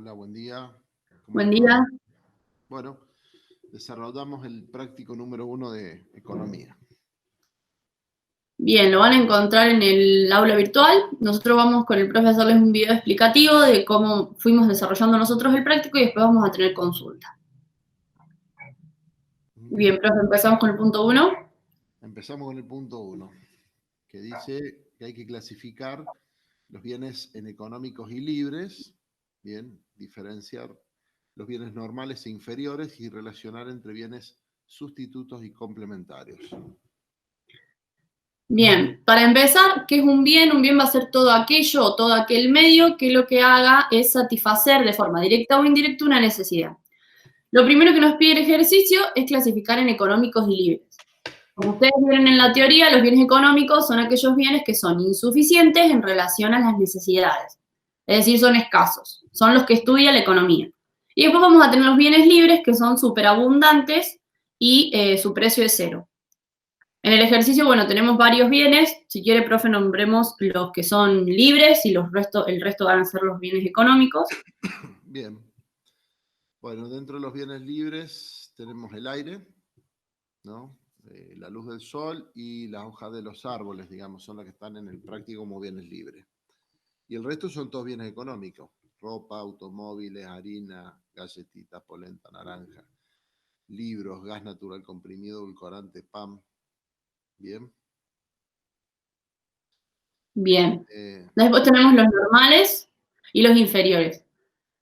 Hola, buen día. ¿Cómo Buen les va? día. Bueno, desarrollamos el práctico número 1 de economía. Bien, lo van a encontrar en el aula virtual. Nosotros vamos con el profe a hacerles un video explicativo de cómo fuimos desarrollando nosotros el práctico y después vamos a tener consulta. Bien, profe, empezamos con el punto 1. Empezamos con el punto 1, que dice que hay que clasificar los bienes en económicos y libres, bien, diferenciar los bienes normales e inferiores y relacionar entre bienes sustitutos y complementarios. Bien, para empezar, ¿qué es un bien? Un bien va a ser todo aquello o todo aquel medio que lo que haga es satisfacer de forma directa o indirecta una necesidad. Lo primero que nos pide el ejercicio es clasificar en económicos y libres. Como ustedes vieron en la teoría, los bienes económicos son aquellos bienes que son insuficientes en relación a las necesidades. Es decir, son escasos. Son los que estudia la economía. Y después vamos a tener los bienes libres, que son superabundantes y su precio es cero. En el ejercicio, bueno, tenemos varios bienes. Si quiere, profe, nombremos los que son libres y el resto van a ser los bienes económicos. Bien. Bueno, dentro de los bienes libres tenemos el aire, ¿no? La luz del sol y las hojas de los árboles, digamos, son las que están en el práctico como bienes libres. Y el resto son todos bienes económicos: ropa, automóviles, harina, galletitas, polenta, naranja, libros, gas natural comprimido, edulcorante, pan. Bien. Bien. Eh, Después tenemos los normales y los inferiores.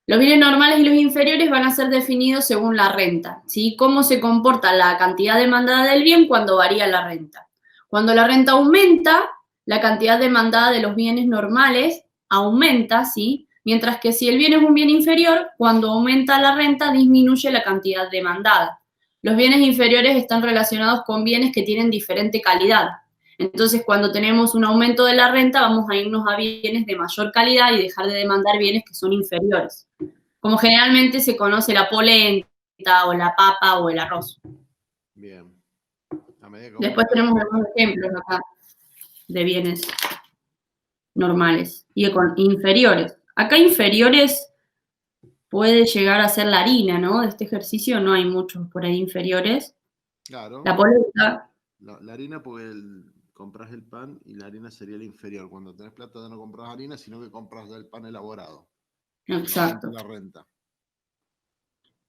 Los bienes normales y los inferiores van a ser definidos según la renta, ¿sí? Cómo se comporta la cantidad demandada del bien cuando varía la renta. Cuando la renta aumenta, la cantidad demandada de los bienes normales aumenta, ¿sí? Mientras que si el bien es un bien inferior, cuando aumenta la renta, disminuye la cantidad demandada. Los bienes inferiores están relacionados con bienes que tienen diferente calidad. Entonces, cuando tenemos un aumento de la renta, vamos a irnos a bienes de mayor calidad y dejar de demandar bienes que son inferiores, como generalmente se conoce la polenta o la papa o el arroz. bien. A medida que Después aumenta tenemos la algunos renta. ejemplos acá de bienes normales y inferiores. Acá inferiores puede llegar a ser la harina, ¿no? De este ejercicio no hay muchos por ahí inferiores. Claro, La polenta, la harina, porque compras el pan y la harina sería el inferior. Cuando tenés plata ya no compras harina, sino que compras ya el pan elaborado. Cuando aumenta exacto. la renta.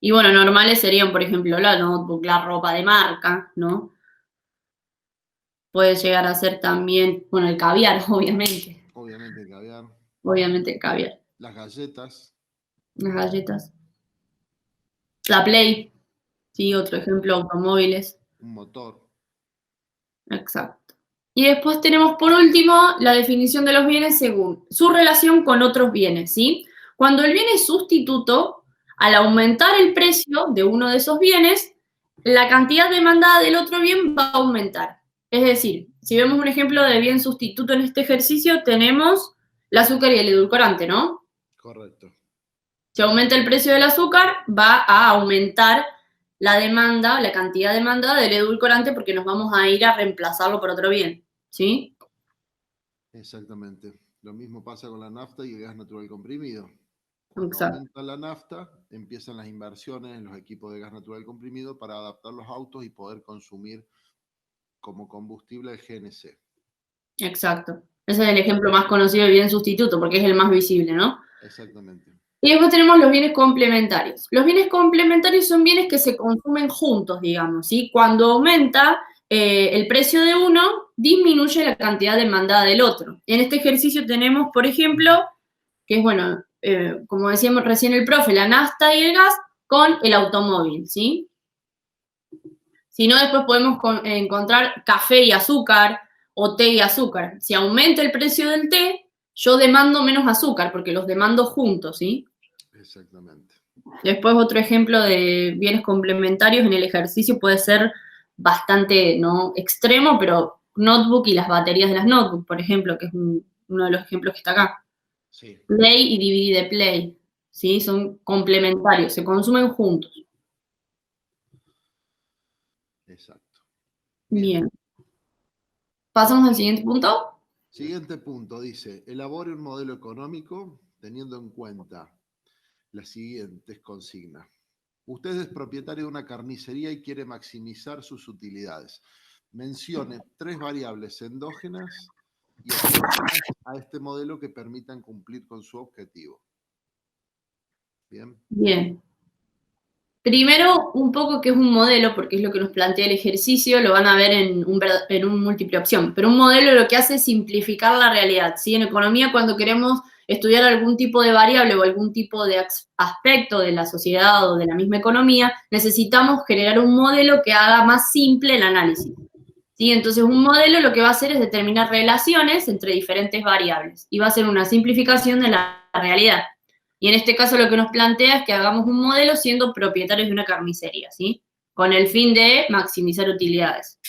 Y bueno, normales serían, por ejemplo, la notebook, la ropa de marca, ¿no? Puede llegar a ser también, bueno, el caviar, obviamente. Obviamente el caviar. Obviamente el caviar. Las galletas, Las galletas. La Play, sí, otro ejemplo, automóviles. un motor. Exacto. Y después tenemos por último la definición de los bienes según su relación con otros bienes, ¿sí? Cuando el bien es sustituto, al aumentar el precio de uno de esos bienes, la cantidad demandada del otro bien va a aumentar. Es decir, si vemos un ejemplo de bien sustituto en este ejercicio, tenemos el azúcar y el edulcorante, ¿no? Correcto. Si aumenta el precio del azúcar, va a aumentar la demanda, la cantidad demandada del edulcorante porque nos vamos a ir a reemplazarlo por otro bien, ¿sí? Exactamente. Lo mismo pasa con la nafta y el gas natural comprimido. Cuando Exacto. aumenta la nafta, empiezan las inversiones en los equipos de gas natural comprimido para adaptar los autos y poder consumir como combustible el GNC. Exacto. Ese es el ejemplo más conocido de bien sustituto porque es el más visible, ¿no? Exactamente. Y después tenemos los bienes complementarios. Los bienes complementarios son bienes que se consumen juntos, digamos, ¿sí? Cuando aumenta el precio de uno, disminuye la cantidad demandada del otro. En este ejercicio tenemos, por ejemplo, que es, bueno, como decíamos recién el profe, la nafta y el gas con el automóvil, ¿sí? Si no, después podemos encontrar café y azúcar o té y azúcar. Si aumenta el precio del té, yo demando menos azúcar porque los demando juntos, ¿sí? Exactamente. Después otro ejemplo de bienes complementarios en el ejercicio puede ser bastante no extremo, pero notebook y las baterías de las notebooks, por ejemplo, que es uno de los ejemplos que está acá. Sí, Play y DVD de Play, ¿sí? Son complementarios, se consumen juntos. exacto. Bien. Bien. ¿Pasamos al siguiente punto? Siguiente punto dice: elabore un modelo económico teniendo en cuenta las siguientes consignas. Usted es propietario de una carnicería y quiere maximizar sus utilidades. Mencione 3 variables endógenas y exógenas a este modelo que permitan cumplir con su objetivo. Bien. Bien. Primero, un poco que es un modelo, porque es lo que nos plantea el ejercicio, lo van a ver en un múltiple opción, pero un modelo lo que hace es simplificar la realidad, ¿sí? En economía, cuando queremos estudiar algún tipo de variable o algún tipo de aspecto de la sociedad o de la misma economía, necesitamos generar un modelo que haga más simple el análisis, ¿sí? Entonces, un modelo lo que va a hacer es determinar relaciones entre diferentes variables y va a ser una simplificación de la realidad. Y en este caso lo que nos plantea es que hagamos un modelo siendo propietarios de una carnicería, ¿sí? Con el fin de maximizar utilidades.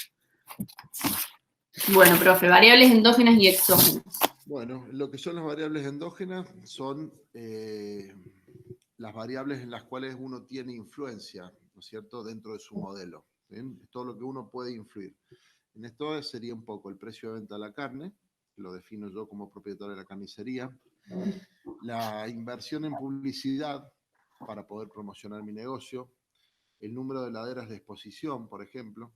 Bueno, profe, variables endógenas y exógenas. Bueno, lo que son las variables endógenas son las variables en las cuales uno tiene influencia, ¿no es cierto?, dentro de su modelo. ¿Bien? Es todo lo que uno puede influir. En esto sería un poco el precio de venta de la carne, que lo defino yo como propietario de la carnicería, la inversión en publicidad para poder promocionar mi negocio, el número de heladeras de exposición, por ejemplo,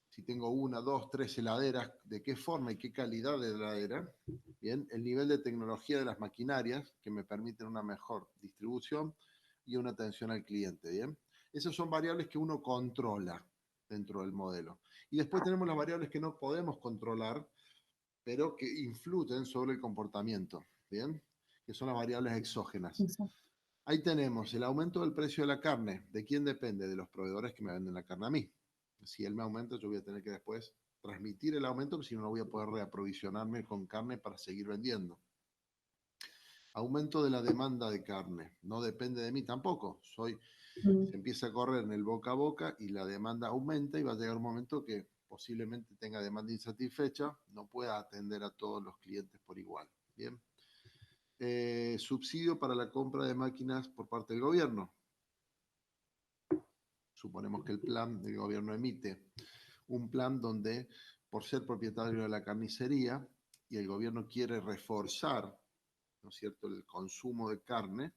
si tengo 1, 2, 3 heladeras, de qué forma y qué calidad de heladera, bien, el nivel de tecnología de las maquinarias que me permiten una mejor distribución y una atención al cliente, bien. Esas son variables que uno controla dentro del modelo. Y después tenemos las variables que no podemos controlar, pero que influyen sobre el comportamiento, bien, que son las variables exógenas. Exacto. Ahí tenemos el aumento del precio de la carne. ¿De quién depende? De los proveedores que me venden la carne a mí. Si él me aumenta, yo voy a tener que después transmitir el aumento, porque si no, no voy a poder reaprovisionarme con carne para seguir vendiendo. Aumento de la demanda de carne. No depende de mí tampoco. Se empieza a correr en el boca a boca y la demanda aumenta y va a llegar un momento que posiblemente tenga demanda insatisfecha, no pueda atender a todos los clientes por igual. Bien. Subsidio para la compra de máquinas por parte del gobierno. Suponemos que el plan del gobierno emite un plan donde, por ser propietario de la carnicería y el gobierno quiere reforzar, ¿no es cierto?, el consumo de carne,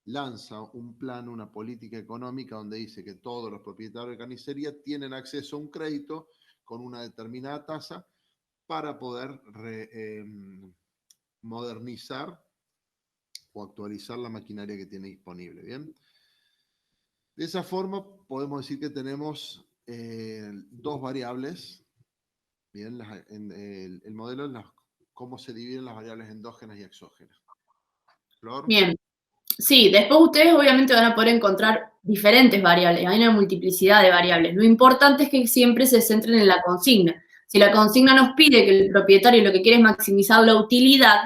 lanza un plan, una política económica donde dice que todos los propietarios de carnicería tienen acceso a un crédito con una determinada tasa para poder modernizar o actualizar la maquinaria que tiene disponible, ¿bien? De esa forma podemos decir que tenemos 2 variables, ¿bien? El modelo es cómo se dividen las variables endógenas y exógenas. ¿Flor? Bien. Sí, después ustedes obviamente van a poder encontrar diferentes variables, hay una multiplicidad de variables. Lo importante es que siempre se centren en la consigna. Si la consigna nos pide que el propietario lo que quiere es maximizar la utilidad,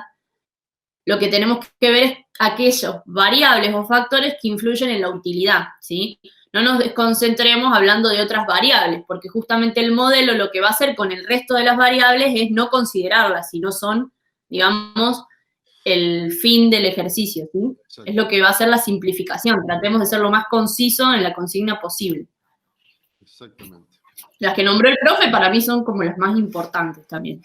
lo que tenemos que ver es aquellos variables o factores que influyen en la utilidad, ¿sí? No nos desconcentremos hablando de otras variables, porque justamente el modelo lo que va a hacer con el resto de las variables es no considerarlas, sino son, digamos, el fin del ejercicio, ¿sí? Es lo que va a hacer la simplificación. Tratemos de ser lo más conciso en la consigna posible. Exactamente. Las que nombró el profe para mí son como las más importantes también.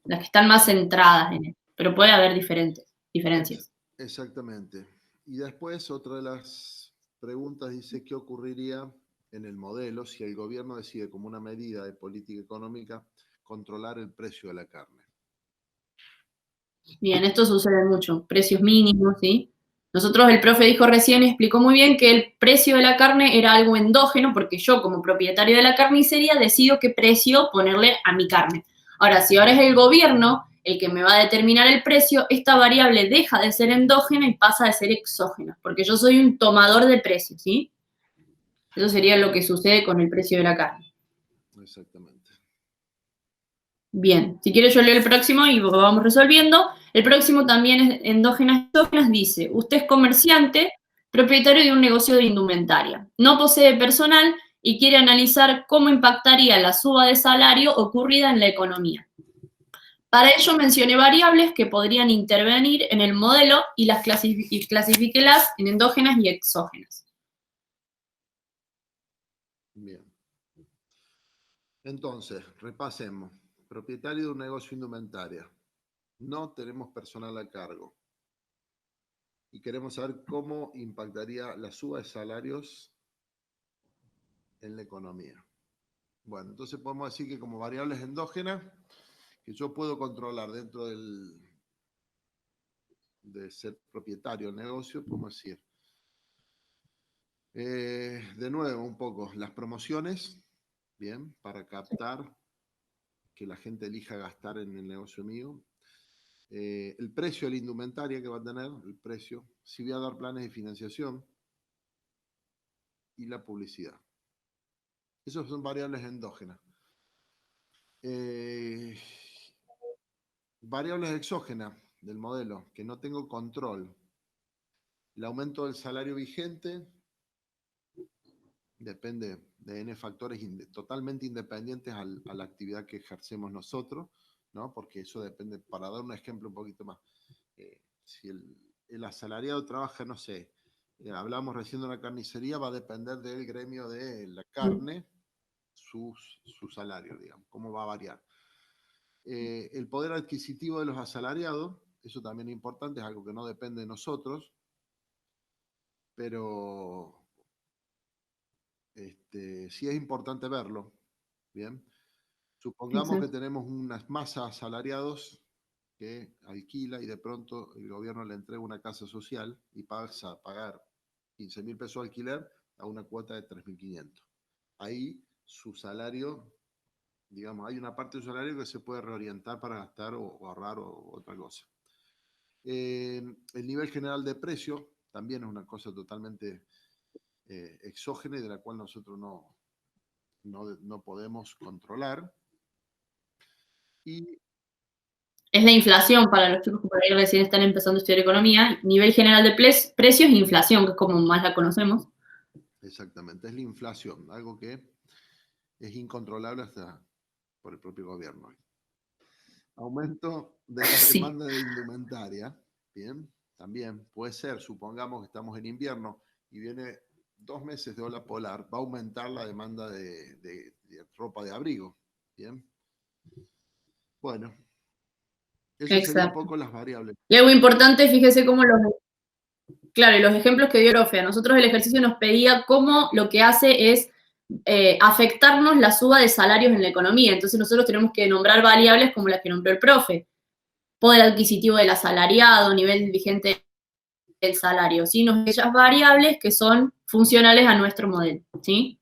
Las que están más centradas en él. Pero puede haber diferencias. Exactamente. Y después otra de las preguntas dice, ¿qué ocurriría en el modelo si el gobierno decide como una medida de política económica controlar el precio de la carne? Bien, esto sucede mucho. Precios mínimos, ¿sí? Nosotros, el profe dijo recién, explicó muy bien que el precio de la carne era algo endógeno porque yo como propietario de la carnicería decido qué precio ponerle a mi carne. Ahora, si ahora es el gobierno el que me va a determinar el precio, esta variable deja de ser endógena y pasa de ser exógena, porque yo soy un tomador de precios, ¿sí? Eso sería lo que sucede con el precio de la carne. Exactamente. Bien, si quieres yo leo el próximo y lo vamos resolviendo. El próximo también es endógenas y exógenas. Dice, usted es comerciante, propietario de un negocio de indumentaria. No posee personal y quiere analizar cómo impactaría la suba de salario ocurrida en la economía. Para ello mencioné variables que podrían intervenir en el modelo y las clasifíquelas en endógenas y exógenas. Bien. Entonces, repasemos. Propietario de un negocio indumentaria. No tenemos personal a cargo. y queremos saber cómo impactaría la suba de salarios en la economía. Bueno, entonces podemos decir que como variables endógenas, que yo puedo controlar dentro de ser propietario del negocio, podemos decir, de nuevo, un poco, las promociones, bien, para captar que la gente elija gastar en el negocio mío. El precio de la indumentaria que va a tener, el precio, si voy a dar planes de financiación y la publicidad. Esas son variables endógenas. Variables exógenas del modelo, que no tengo control. El aumento del salario vigente depende de N factores totalmente independientes a la actividad que ejercemos nosotros, ¿no? Porque eso depende, para dar un ejemplo un poquito más, si el asalariado trabaja, no sé, hablamos recién de una carnicería, va a depender del gremio de la carne, su salario, digamos, cómo va a variar. El poder adquisitivo de los asalariados, eso también es importante, es algo que no depende de nosotros, pero sí es importante verlo, ¿bien? Supongamos que tenemos unas masas asalariados que alquila y de pronto el gobierno le entrega una casa social y pasa a pagar 15.000 pesos de alquiler a una cuota de 3.500. Ahí su salario, digamos, hay una parte de su salario que se puede reorientar para gastar o ahorrar o otra cosa. El nivel general de precio también es una cosa totalmente exógena y de la cual nosotros no podemos controlar. Y es la inflación para los chicos que por ahí recién están empezando a estudiar economía. Nivel general de precios e inflación, que es como más la conocemos. Exactamente, es la inflación, algo que es incontrolable hasta por el propio gobierno. Aumento de la demanda de indumentaria, bien, también puede ser, supongamos que estamos en invierno y viene 2 meses de ola polar, va a aumentar la demanda de ropa de abrigo, bien. Bueno, eso sería un poco las variables. Y algo importante, fíjese cómo los ejemplos que dio Profe, a nosotros el ejercicio nos pedía cómo lo que hace es afectarnos la suba de salarios en la economía. Entonces nosotros tenemos que nombrar variables como las que nombró el profe. Poder adquisitivo del asalariado, nivel vigente del salario, ¿sí? Aquellas variables que son funcionales a nuestro modelo, ¿sí?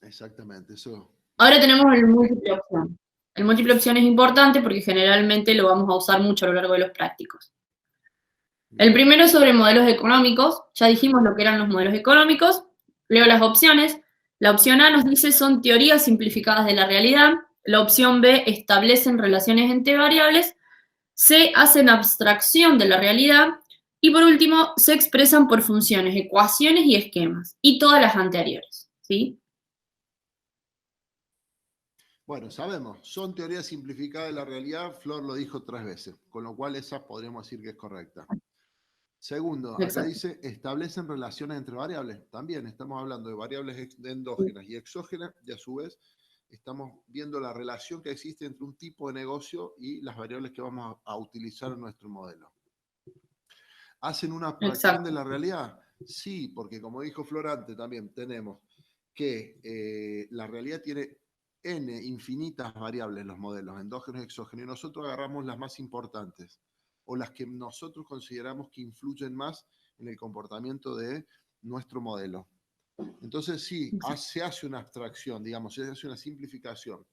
Exactamente, eso. Ahora tenemos el múltiple opción. El múltiple opción es importante porque generalmente lo vamos a usar mucho a lo largo de los prácticos. El primero es sobre modelos económicos. Ya dijimos lo que eran los modelos económicos. Leo las opciones. La opción A nos dice son teorías simplificadas de la realidad. La opción B establecen relaciones entre variables. C hacen abstracción de la realidad. Y por último, se expresan por funciones, ecuaciones y esquemas. Y todas las anteriores, ¿sí? Bueno, sabemos, son teorías simplificadas de la realidad. Flor lo dijo 3 veces, con lo cual esa podríamos decir que es correcta. Segundo, acá dice, establecen relaciones entre variables. También estamos hablando de variables endógenas y exógenas, y a su vez estamos viendo la relación que existe entre un tipo de negocio y las variables que vamos a utilizar en nuestro modelo. ¿Hacen una abstracción de la realidad? Sí, porque como dijo Florante también, tenemos que la realidad tiene N infinitas variables en los modelos, endógenos y exógenos, y nosotros agarramos las más importantes o las que nosotros consideramos que influyen más en el comportamiento de nuestro modelo. Entonces sí, se hace una abstracción, digamos, se hace una simplificación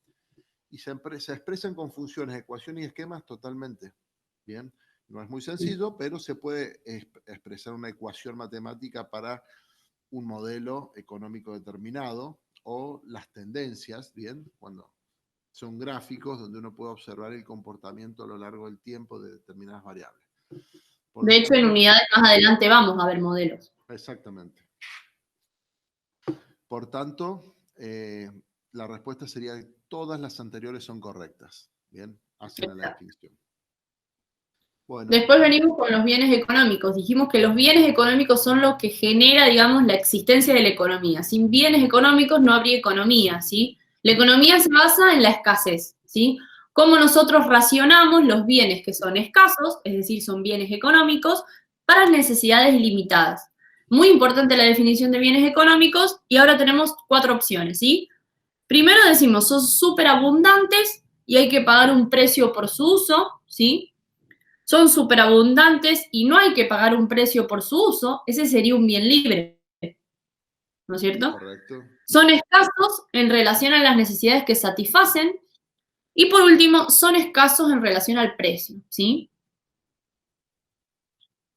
y se expresan con funciones, ecuaciones y esquemas totalmente. Bien, no es muy sencillo, pero se puede expresar una ecuación matemática para un modelo económico determinado o las tendencias, bien, cuando son gráficos donde uno puede observar el comportamiento a lo largo del tiempo de determinadas variables. De hecho, en unidades más adelante vamos a ver modelos. Exactamente. Por tanto, la respuesta sería que todas las anteriores son correctas. Bien, hacen a la definición. Bueno. Después venimos con los bienes económicos. Dijimos que los bienes económicos son lo que genera, digamos, la existencia de la economía. Sin bienes económicos no habría economía, ¿sí? La economía se basa en la escasez, ¿sí? Cómo nosotros racionamos los bienes que son escasos, es decir, son bienes económicos, para necesidades ilimitadas. Muy importante la definición de bienes económicos y ahora tenemos 4 opciones, ¿sí? Primero decimos, son superabundantes y hay que pagar un precio por su uso, ¿sí? Son superabundantes y no hay que pagar un precio por su uso, ese sería un bien libre, ¿no es cierto? Correcto. Son escasos en relación a las necesidades que satisfacen y por último, son escasos en relación al precio, ¿sí?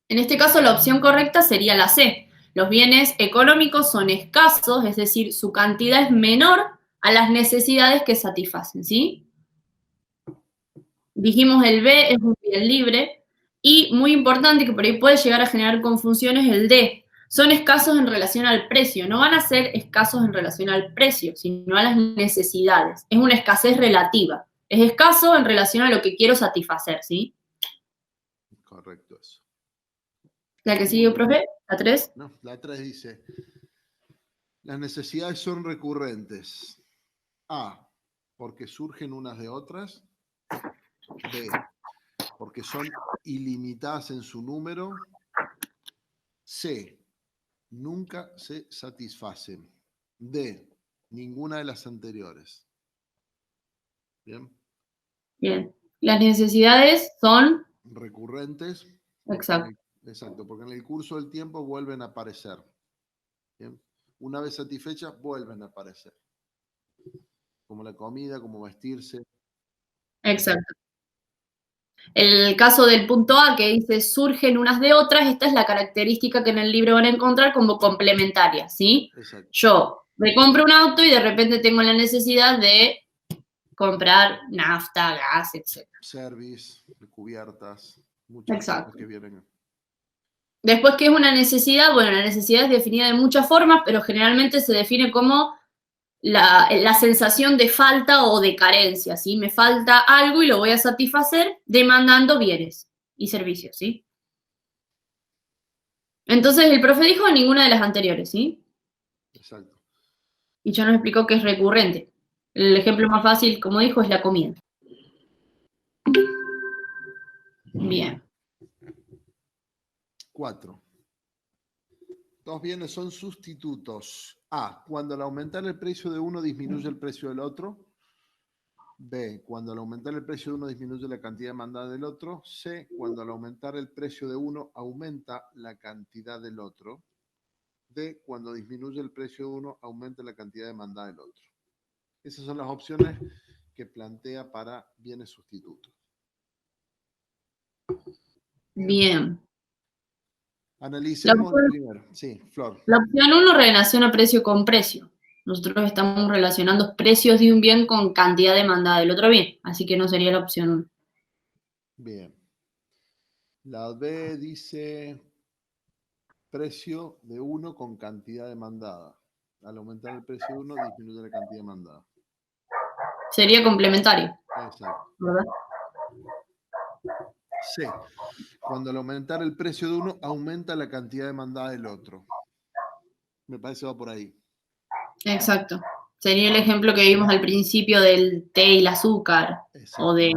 En este caso, la opción correcta sería la C. Los bienes económicos son escasos, es decir, su cantidad es menor a las necesidades que satisfacen, ¿sí? Dijimos el B es un bien libre y muy importante que por ahí puede llegar a generar confusiones el D. Son escasos en relación al precio, no van a ser escasos en relación al precio, sino a las necesidades. Es una escasez relativa. Es escaso en relación a lo que quiero satisfacer, ¿sí? Correcto eso. ¿La que sigue, profe? ¿La 3? No, la 3 dice, las necesidades son recurrentes. A, porque surgen unas de otras. B, porque son ilimitadas en su número. C, nunca se satisfacen. D, ninguna de las anteriores. ¿Bien? Bien. Las necesidades son... Recurrentes. Exacto. Exacto, porque en el curso del tiempo vuelven a aparecer. ¿Bien? Una vez satisfechas, vuelven a aparecer. Como la comida, como vestirse. Exacto. El caso del punto A que dice surgen unas de otras, esta es la característica que en el libro van a encontrar como complementaria, ¿sí? Exacto. Yo me compro un auto y de repente tengo la necesidad de comprar nafta, gas, etc. Service, cubiertas, muchas Exacto. cosas que vienen. Después, ¿qué es una necesidad? Bueno, la necesidad es definida de muchas formas, pero generalmente se define como la sensación de falta o de carencia, ¿sí? Me falta algo y lo voy a satisfacer demandando bienes y servicios, ¿sí? Entonces, el profe dijo ninguna de las anteriores, ¿sí? Exacto. Y ya nos explicó que es recurrente. El ejemplo más fácil, como dijo, es la comida. Bien. 4. Dos bienes son sustitutos. A, cuando al aumentar el precio de uno disminuye el precio del otro. B, cuando al aumentar el precio de uno disminuye la cantidad demandada del otro. C, cuando al aumentar el precio de uno aumenta la cantidad del otro. D, cuando disminuye el precio de uno aumenta la cantidad demandada del otro. Esas son las opciones que plantea para bienes sustitutos. Bien. Analicemos el primero. Sí, Flor. La opción 1 relaciona precio con precio. Nosotros estamos relacionando precios de un bien con cantidad demandada del otro bien, así que no sería la opción 1. Bien. La B dice precio de uno con cantidad demandada. Al aumentar el precio de uno, disminuye la cantidad demandada. Sería complementario. Exacto. ¿Verdad? C. Cuando al aumentar el precio de uno, aumenta la cantidad demandada del otro. Me parece que va por ahí. Exacto. Sería el ejemplo que vimos al principio del té y el azúcar, o del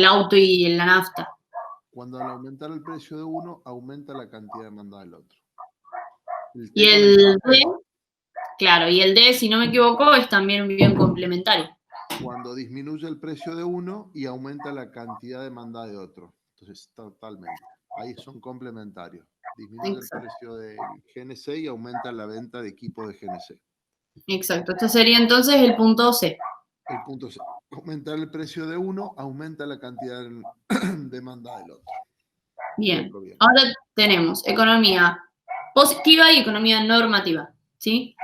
auto y la nafta. Cuando al aumentar el precio de uno, aumenta la cantidad demandada del otro. Y el D, claro, y el D, si no me equivoco, es también un bien complementario. Cuando disminuye el precio de uno y aumenta la cantidad demandada de otro. Entonces, totalmente. Ahí son complementarios. Disminuye el precio del GNC y aumenta la venta de equipos de GNC. Exacto. Este sería entonces el punto C. El punto C. Aumentar el precio de uno aumenta la cantidad demandada del otro. Bien. Ahora tenemos economía positiva y economía normativa, ¿sí?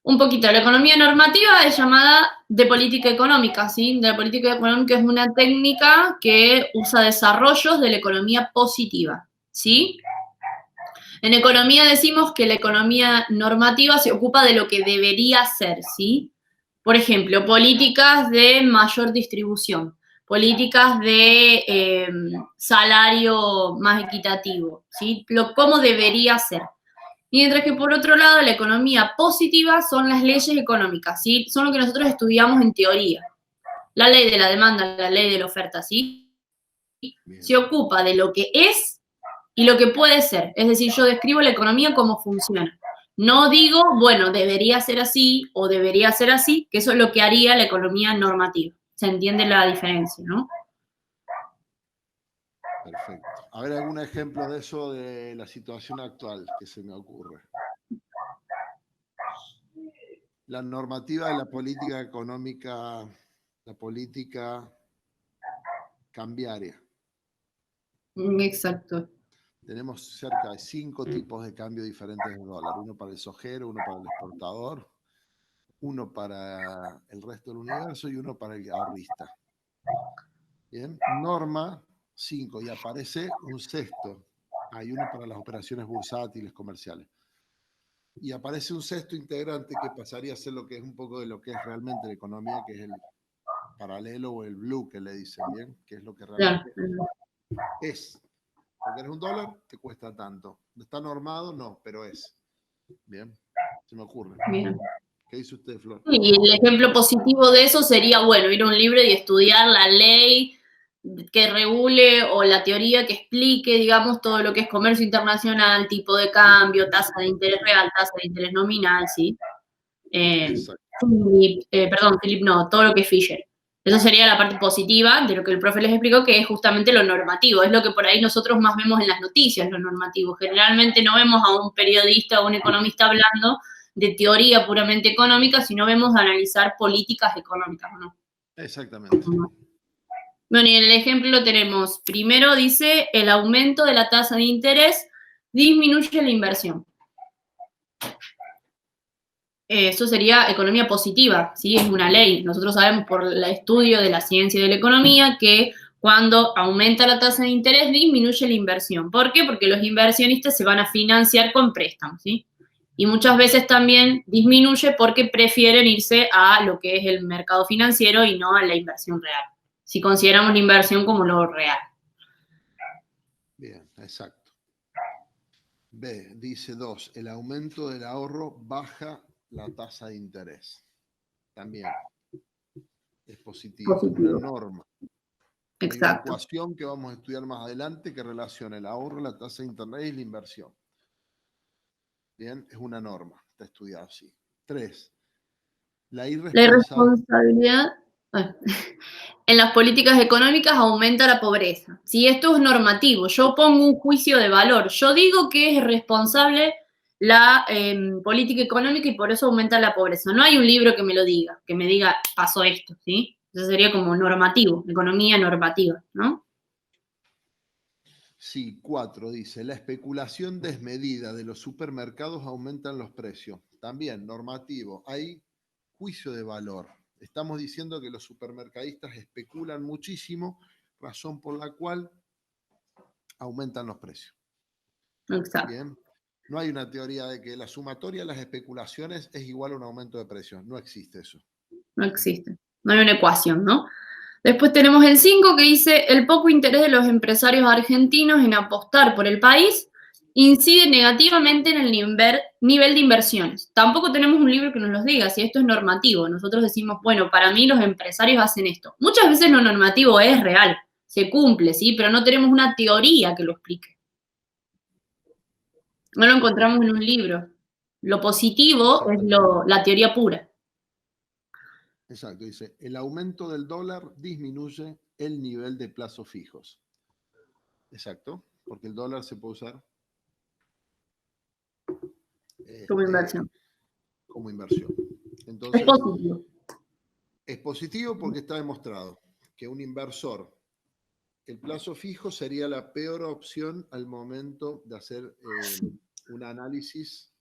Un poquito, la economía normativa es llamada de política económica, ¿sí? De la política económica es una técnica que usa desarrollos de la economía positiva, ¿sí? En economía decimos que la economía normativa se ocupa de lo que debería ser, ¿sí? Por ejemplo, políticas de mayor distribución, políticas de salario más equitativo, ¿sí? Cómo debería ser. Mientras que por otro lado, la economía positiva son las leyes económicas, ¿sí? Son lo que nosotros estudiamos en teoría. La ley de la demanda, la ley de la oferta, ¿sí? Bien. Se ocupa de lo que es y lo que puede ser. Es decir, yo describo la economía como funciona. No digo, bueno, debería ser así o debería ser así, que eso es lo que haría la economía normativa. ¿Se entiende la diferencia, no? Perfecto. A ver, algún ejemplo de eso de la situación actual que se me ocurre. La normativa de la política económica, la política cambiaria. Exacto. Tenemos cerca de 5 tipos de cambio diferentes de dólar. Uno para el sojero, uno para el exportador, uno para el resto del universo y uno para el ahorrista. Bien, norma 5 y aparece un sexto. Hay uno para las operaciones bursátiles comerciales. Y aparece un sexto integrante que pasaría a ser lo que es un poco de lo que es realmente la economía, que es el paralelo o el blue que le dicen, ¿bien? Que es lo que realmente es. Porque eres un dólar, te cuesta tanto. ¿Está normado? No, pero es. Bien, se me ocurre. Bien. ¿Qué dice usted, Flor? Y el ejemplo positivo de eso sería, bueno, ir a un libro y estudiar la ley que regule o la teoría que explique, digamos, todo lo que es comercio internacional, tipo de cambio, tasa de interés real, tasa de interés nominal, ¿sí? Philip no, todo lo que es Fisher. Eso sería la parte positiva de lo que el profe les explicó, que es justamente lo normativo. Es lo que por ahí nosotros más vemos en las noticias, lo normativo. Generalmente no vemos a un periodista o un economista hablando de teoría puramente económica, sino vemos a analizar políticas económicas, ¿no? Exactamente. Bueno, y en el ejemplo tenemos, primero dice, el aumento de la tasa de interés disminuye la inversión. Eso sería economía positiva, ¿sí? Es una ley. Nosotros sabemos por el estudio de la ciencia y de la economía que cuando aumenta la tasa de interés disminuye la inversión. ¿Por qué? Porque los inversionistas se van a financiar con préstamos, ¿sí? Y muchas veces también disminuye porque prefieren irse a lo que es el mercado financiero y no a la inversión real. Si consideramos la inversión como lo real. Bien, exacto. B, dice 2, el aumento del ahorro baja la tasa de interés. También es positivo, una norma. Exacto. Hay una ecuación que vamos a estudiar más adelante que relaciona el ahorro, la tasa de interés y la inversión. Bien, es una norma, está estudiado así. 3, la irresponsabilidad en las políticas económicas aumenta la pobreza. Si esto es normativo, yo pongo un juicio de valor, yo digo que es responsable la política económica y por eso aumenta la pobreza. No hay un libro que me lo diga, que me diga pasó esto, ¿sí? Eso sería como normativo, economía normativa, ¿no? Sí, 4 dice, la especulación desmedida de los supermercados aumentan los precios. También normativo, hay juicio de valor. Estamos diciendo que los supermercadistas especulan muchísimo, razón por la cual aumentan los precios. Exacto. Bien. No hay una teoría de que la sumatoria de las especulaciones es igual a un aumento de precios. No existe eso. No existe. No hay una ecuación, ¿no? Después tenemos el 5 que dice, el poco interés de los empresarios argentinos en apostar por el país incide negativamente en el nivel de inversiones. Tampoco tenemos un libro que nos los diga si esto es normativo. Nosotros decimos, bueno, para mí los empresarios hacen esto. Muchas veces lo normativo es real, se cumple, ¿sí? Pero no tenemos una teoría que lo explique. No lo encontramos en un libro. Lo positivo es la teoría pura. Exacto, dice, el aumento del dólar disminuye el nivel de plazos fijos. Exacto, porque el dólar se puede usar Como inversión. Como inversión. Entonces, es positivo. Es positivo porque está demostrado que un inversor, el plazo fijo sería la peor opción al momento de hacer un análisis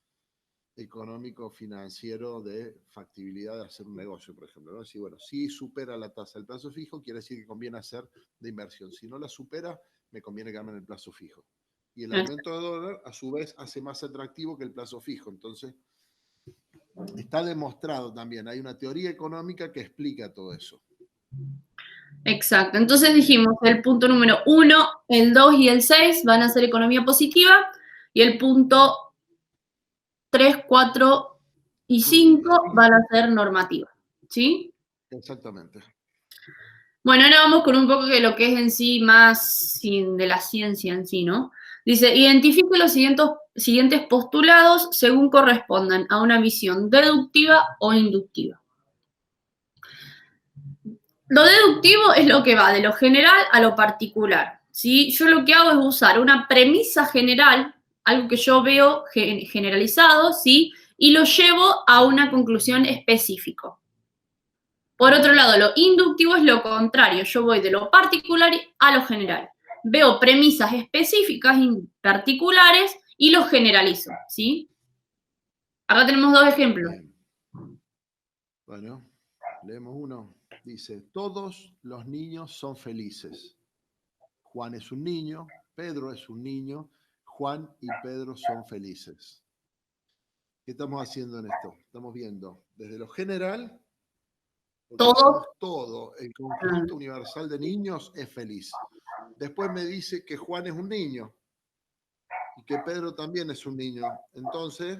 económico financiero de factibilidad de hacer un negocio, por ejemplo, ¿no? Si, bueno, si supera la tasa del plazo fijo, quiere decir que conviene hacer de inversión. Si no la supera, me conviene quedarme en el plazo fijo. Y el aumento de dólar, a su vez, hace más atractivo que el plazo fijo. Entonces, está demostrado también. Hay una teoría económica que explica todo eso. Exacto. Entonces dijimos, el punto número 1, el 2 y el 6 van a ser economía positiva y el punto 3, 4 y 5 van a ser normativa. ¿Sí? Exactamente. Bueno, ahora vamos con un poco de lo que es en sí más de la ciencia en sí, ¿no? Dice, identifique los siguientes postulados según correspondan a una visión deductiva o inductiva. Lo deductivo es lo que va de lo general a lo particular, ¿sí? Yo lo que hago es usar una premisa general, algo que yo veo generalizado, ¿sí? Y lo llevo a una conclusión específica. Por otro lado, lo inductivo es lo contrario. Yo voy de lo particular a lo general. Veo premisas específicas y particulares y los generalizo, ¿sí? Acá tenemos dos ejemplos. Bien. Bueno, leemos uno. Dice, todos los niños son felices. Juan es un niño, Pedro es un niño, Juan y Pedro son felices. ¿Qué estamos haciendo en esto? Estamos viendo desde lo general, porque Todos. decimos todo, el conjunto universal de niños es feliz. Después me dice que Juan es un niño y que Pedro también es un niño. Entonces,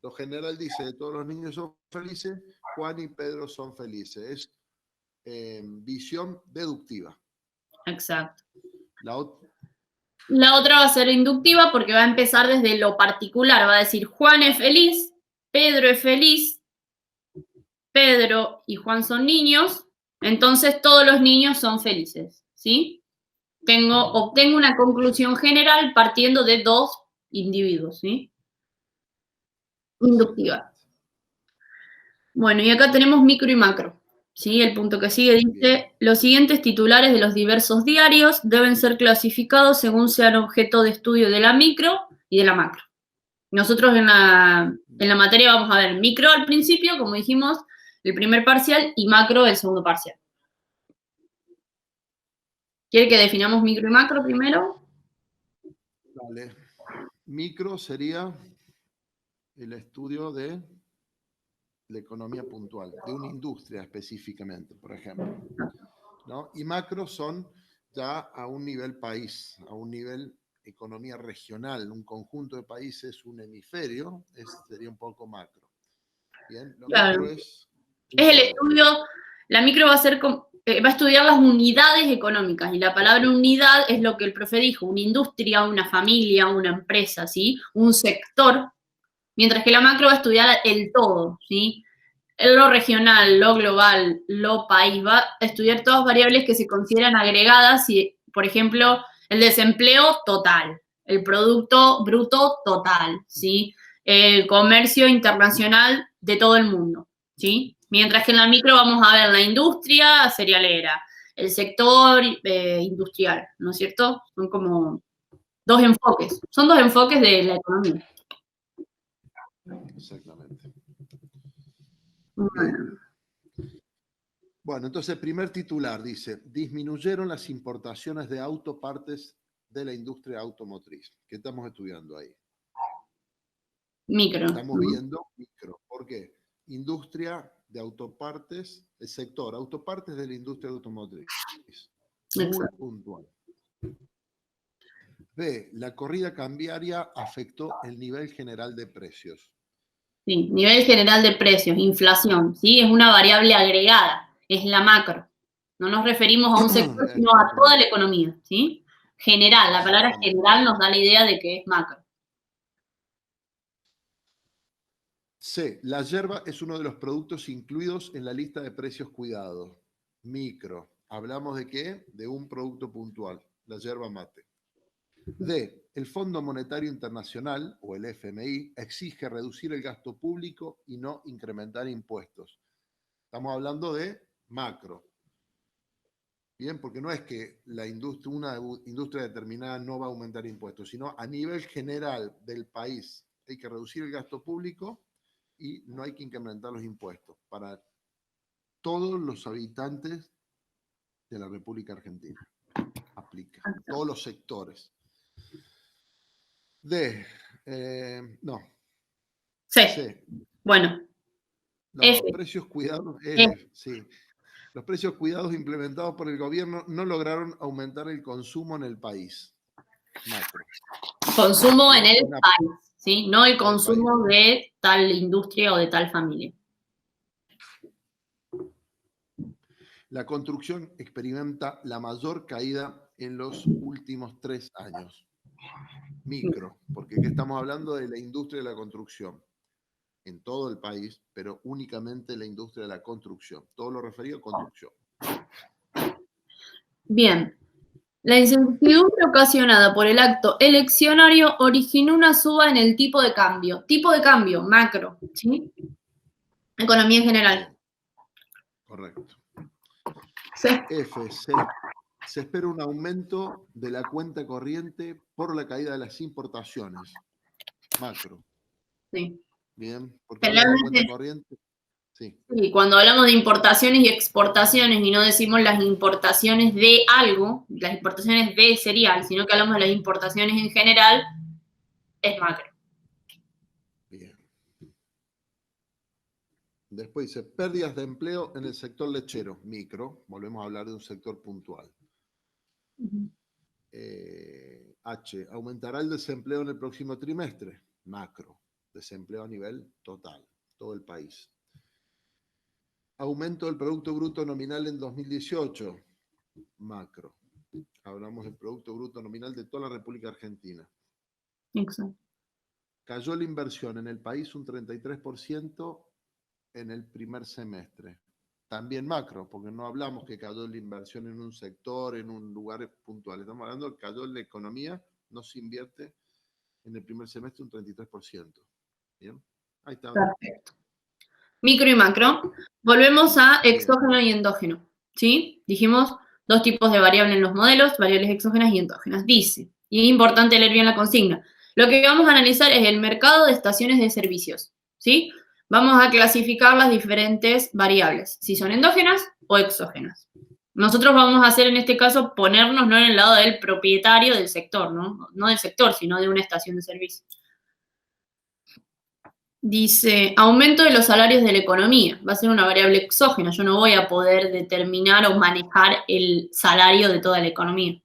lo general dice, todos los niños son felices, Juan y Pedro son felices. Es visión deductiva. Exacto. La otra va a ser inductiva porque va a empezar desde lo particular. Va a decir, Juan es feliz, Pedro es feliz, Pedro y Juan son niños, entonces todos los niños son felices, ¿sí? Obtengo una conclusión general partiendo de dos individuos, ¿sí? Inductiva. Bueno, y acá tenemos micro y macro, ¿sí? El punto que sigue dice, Bien. los siguientes titulares de los diversos diarios deben ser clasificados según sean objeto de estudio de la micro y de la macro. Nosotros en la materia vamos a ver micro al principio, como dijimos, el primer parcial, y macro el segundo parcial. ¿Quiere que definamos micro y macro primero? Vale. Micro sería el estudio de la economía puntual, de una industria específicamente, por ejemplo, ¿no? Y macro son ya a un nivel país, a un nivel economía regional, un conjunto de países, un hemisferio, sería un poco macro. Bien, lo Claro. micro es el estudio, la micro va a estudiar las unidades económicas, y la palabra unidad es lo que el profe dijo, una industria, una familia, una empresa, ¿sí? Un sector, mientras que la macro va a estudiar el todo, ¿sí? Lo regional, lo global, lo país, va a estudiar todas variables que se consideran agregadas y, por ejemplo, el desempleo total, el producto bruto total, ¿sí? El comercio internacional de todo el mundo, ¿sí? Mientras que en la micro vamos a ver la industria cerealera, el sector industrial, ¿no es cierto? Son como dos enfoques, son dos enfoques de la economía. Exactamente. Bueno. Bueno, entonces el primer titular dice, disminuyeron las importaciones de autopartes de la industria automotriz. ¿Qué estamos estudiando ahí? Micro. Estamos viendo micro. ¿Por qué? Industria de autopartes, el sector autopartes de la industria automotriz. Muy Exacto. puntual. B, la corrida cambiaria afectó el nivel general de precios. Sí, nivel general de precios, inflación, ¿sí? Es una variable agregada, es la macro. No nos referimos a un sector, sino a toda la economía, ¿sí? General, la palabra general nos da la idea de que es macro. C, la yerba es uno de los productos incluidos en la lista de precios cuidados. Micro, ¿hablamos de qué? De un producto puntual, la yerba mate. D, el Fondo Monetario Internacional, o el FMI, exige reducir el gasto público y no incrementar impuestos. Estamos hablando de macro. Bien, porque no es que una industria determinada no va a aumentar impuestos, sino a nivel general del país hay que reducir el gasto público y no hay que incrementar los impuestos para todos los habitantes de la República Argentina. Aplica, todos los sectores. D, no. C. Bueno. Los precios cuidados, sí. Los precios cuidados implementados por el gobierno no lograron aumentar el consumo en el país. Macro. Consumo en el país, ¿sí? No el consumo de tal industria o de tal familia. La construcción experimenta la mayor caída en los últimos 3 años. Micro, porque aquí estamos hablando de la industria de la construcción en todo el país, pero únicamente la industria de la construcción. Todo lo referido a construcción. Bien. La incertidumbre ocasionada por el acto eleccionario originó una suba en el tipo de cambio. Tipo de cambio, macro, ¿sí? Economía en general. Correcto. Sí. F, se espera un aumento de la cuenta corriente por la caída de las importaciones. Macro. Sí. Bien, porque habla de cuenta corriente. Sí. Sí, cuando hablamos de importaciones y exportaciones y no decimos las importaciones de algo, las importaciones de cereal, sino que hablamos de las importaciones en general, es macro. Bien. Después dice, pérdidas de empleo en el sector lechero, micro. Volvemos a hablar de un sector puntual. H, aumentará el desempleo en el próximo trimestre, macro. Desempleo a nivel total, todo el país. Aumento del Producto Bruto Nominal en 2018, macro. Hablamos del Producto Bruto Nominal de toda la República Argentina. Exacto. Cayó la inversión en el país un 33% en el primer semestre. También macro, porque no hablamos que cayó la inversión en un sector, en un lugar puntual. Estamos hablando de que cayó la economía, no se invierte en el primer semestre un 33%. ¿Bien? Ahí está. Perfecto. Micro y macro. Volvemos a exógeno y endógeno. ¿Sí? Dijimos dos tipos de variables en los modelos, variables exógenas y endógenas. Dice, y es importante leer bien la consigna, lo que vamos a analizar es el mercado de estaciones de servicios. ¿Sí? Vamos a clasificar las diferentes variables, si son endógenas o exógenas. Nosotros vamos a hacer en este caso ponernos no en el lado del propietario del sector, no del sector, sino de una estación de servicio. Dice, aumento de los salarios de la economía. Va a ser una variable exógena. Yo no voy a poder determinar o manejar el salario de toda la economía.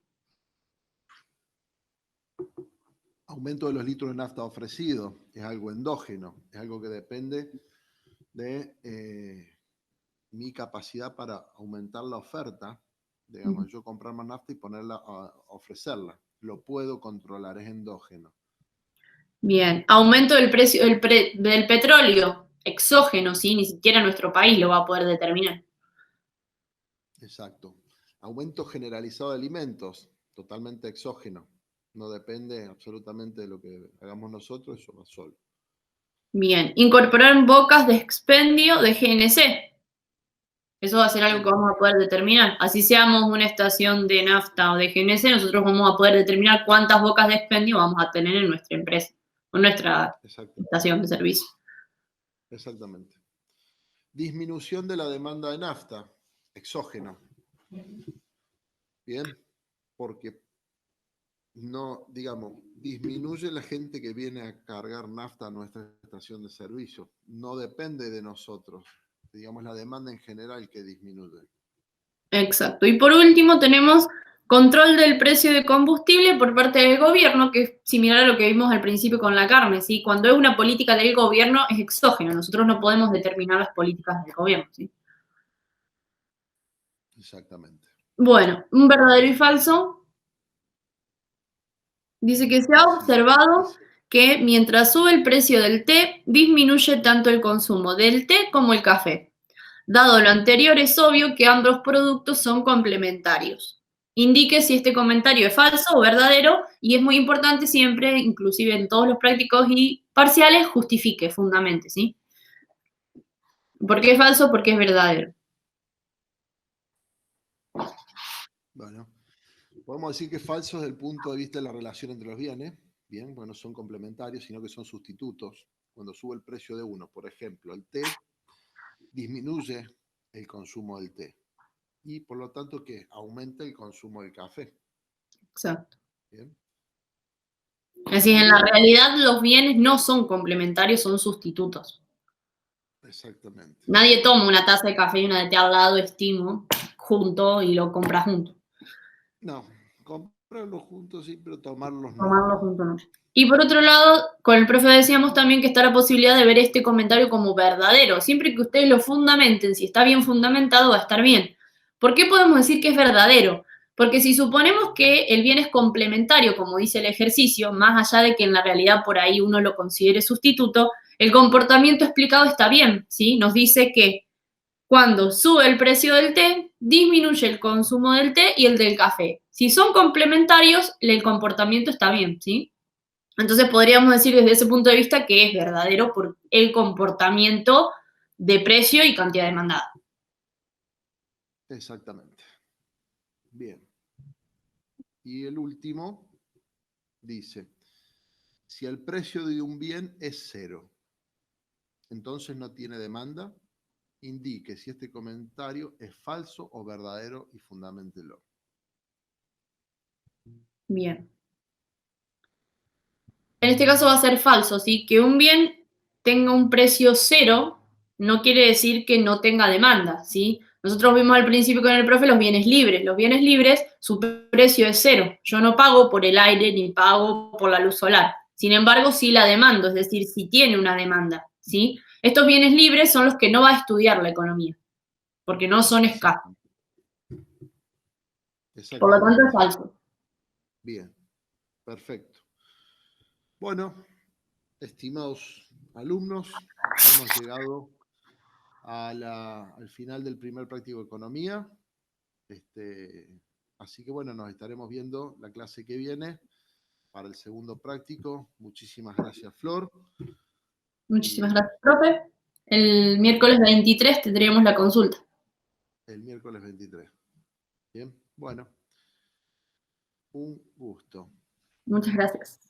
Aumento de los litros de nafta ofrecido. Es algo endógeno. Es algo que depende de mi capacidad para aumentar la oferta. Digamos, yo comprar más nafta y ponerla a ofrecerla. Lo puedo controlar, es endógeno. Bien, aumento del precio del petróleo, exógeno, ¿sí? Ni siquiera nuestro país lo va a poder determinar. Exacto. Aumento generalizado de alimentos, totalmente exógeno. No depende absolutamente de lo que hagamos nosotros, eso va solo. Bien, incorporar bocas de expendio de GNC. Eso va a ser algo que vamos a poder determinar. Así seamos una estación de nafta o de GNC, nosotros vamos a poder determinar cuántas bocas de expendio vamos a tener en nuestra empresa o nuestra estación de servicio. Exactamente. Disminución de la demanda de nafta, exógeno. Bien, porque no, digamos, disminuye la gente que viene a cargar nafta a nuestra estación de servicio. No depende de nosotros. Digamos, la demanda en general que disminuye. Exacto. Y por último tenemos control del precio de combustible por parte del gobierno, que es similar a lo que vimos al principio con la carne, ¿sí? Cuando es una política del gobierno es exógeno. Nosotros no podemos determinar las políticas del gobierno, ¿sí? Exactamente. Bueno, un verdadero y falso. Dice que se ha observado que mientras sube el precio del té, disminuye tanto el consumo del té como el café. Dado lo anterior, es obvio que ambos productos son complementarios. Indique si este comentario es falso o verdadero y es muy importante siempre, inclusive en todos los prácticos y parciales, justifique, fundamente, ¿sí? ¿Por qué es falso? Porque es verdadero. Bueno, podemos decir que es falso desde el punto de vista de la relación entre los bienes. Bien, bueno, son complementarios, sino que son sustitutos. Cuando sube el precio de uno, por ejemplo, el té, disminuye el consumo del té. Y por lo tanto, que aumenta el consumo del café. Exacto. Bien. Así, en la realidad los bienes no son complementarios, son sustitutos. Exactamente. Nadie toma una taza de café y una de té al lado, estimo, junto y lo compra junto. No, comprarlos juntos sí, pero tomarlos no. Tomarlos juntos no. Y por otro lado, con el profe decíamos también que está la posibilidad de ver este comentario como verdadero. Siempre que ustedes lo fundamenten, si está bien fundamentado, va a estar bien. ¿Por qué podemos decir que es verdadero? Porque si suponemos que el bien es complementario, como dice el ejercicio, más allá de que en la realidad por ahí uno lo considere sustituto, el comportamiento explicado está bien, ¿sí? Nos dice que cuando sube el precio del té, disminuye el consumo del té y el del café. Si son complementarios, el comportamiento está bien, ¿sí? Entonces podríamos decir desde ese punto de vista que es verdadero por el comportamiento de precio y cantidad demandada. Exactamente. Bien. Y el último dice, si el precio de un bien es 0, entonces no tiene demanda, indique si este comentario es falso o verdadero y fundamentelo. Bien. En este caso va a ser falso, ¿sí? Que un bien tenga un precio 0 no quiere decir que no tenga demanda, ¿sí? Nosotros vimos al principio con el profe los bienes libres. Los bienes libres, su precio es 0. Yo no pago por el aire ni pago por la luz solar. Sin embargo, sí la demando, es decir, sí tiene una demanda, ¿sí? Estos bienes libres son los que no va a estudiar la economía, porque no son escasos. Por lo tanto, es falso. Bien, perfecto. Bueno, estimados alumnos, hemos llegado al final del primer práctico de economía. Así que bueno, nos estaremos viendo la clase que viene para el segundo práctico. Muchísimas gracias, Flor. Muchísimas gracias, profe. El miércoles 23 tendríamos la consulta. El miércoles 23. Bien, bueno, un gusto. Muchas gracias.